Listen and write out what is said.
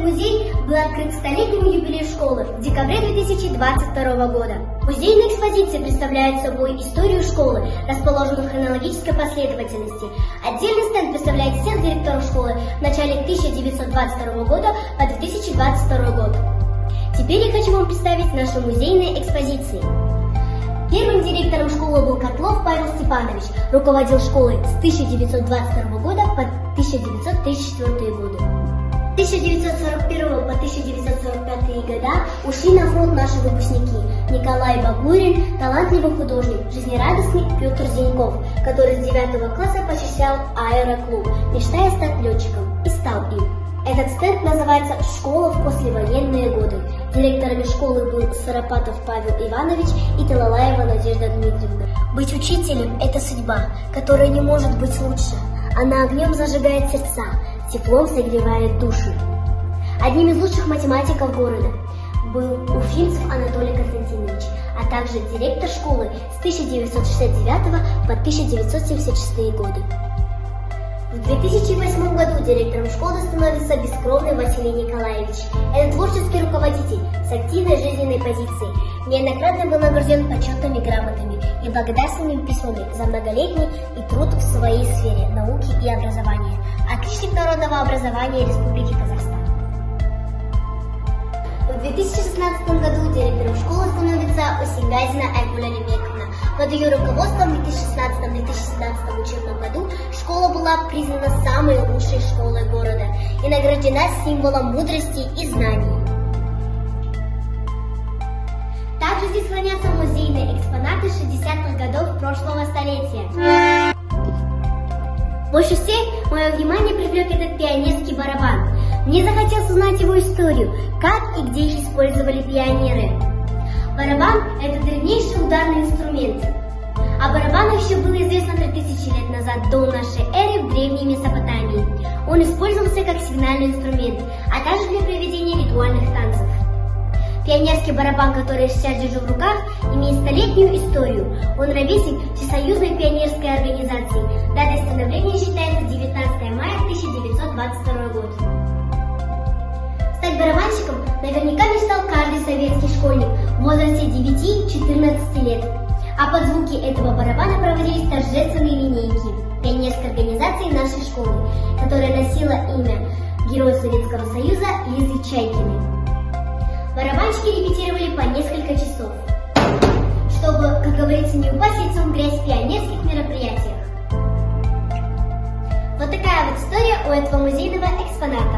музей был открыт к столетнему юбилею школы в декабре 2022 года. Музейная экспозиция представляет собой историю школы, расположенную в хронологической последовательности. Отдельный стенд представляет всех директоров школы в начале 1922 года по 2022 год. Теперь я хочу вам представить наши музейные экспозиции. Первым директором школы был Котлов Павел Степанович, руководил школой с 1922 года по 1934 годы. С 1941 по 1945 года ушли на фронт наши выпускники Николай Бабурин, талантливый художник, жизнерадостный Петр Зиньков, который с 9 класса посещал аэроклуб, мечтая стать летчиком, и стал им. Этот стенд называется «Школа в послевоенные годы». Директорами школы был Сарапатов Павел Иванович и Талалаева Надежда Дмитриевна. Быть учителем – это судьба, которая не может быть лучше. Она огнем зажигает сердца, теплом согревает души. Одним из лучших математиков города был уфимцев Анатолий Константинович, а также директор школы с 1969 по 1976 годы. В 2008 году директором школы становится бескровный Василий Николаевич. Это творческий руководитель с активной жизненной позицией, неоднократно был награжден почетными грамотами и благодарственными письмами за многолетний и труд в своей сфере науки и образования. Отличник народного образования Республики Казахстан. В 2016 году директором школы становится Осингазина Айгуль Алимбековна. Под ее руководством в 2016-2017 учебном году школа была признана самой лучшей школой города и награждена символом мудрости и знаний. Также здесь хранятся музейные экспонаты 60-х годов прошлого столетия. Больше всех мое внимание привлек этот пионерский барабан. Мне захотелось узнать его историю, как и где их использовали пионеры. Барабан – это древнейший ударный инструмент. О барабанах еще было известно 3000 лет назад до нашей эры в древней Месопотамии. Он использовался как сигнальный инструмент, а также для проведения ритуальных танцев. Пионерский барабан, который я сейчас держу в руках, имеет столетнюю историю. Он ровесник Всесоюзной пионерской организации. Датой становления считается 19 мая 1922 год. Стать барабанщиком наверняка мечтал каждый советский школьник в возрасте 9-14 лет. А под звуки этого барабана проводились торжественные линейки пионерской организации нашей школы, которая носила имя Героя Советского Союза Лизы Чайкиной. Барабанщики репетировали по несколько часов, чтобы, как говорится, не упасть лицом в грязь в пионерских мероприятиях. Вот такая вот история у этого музейного экспоната.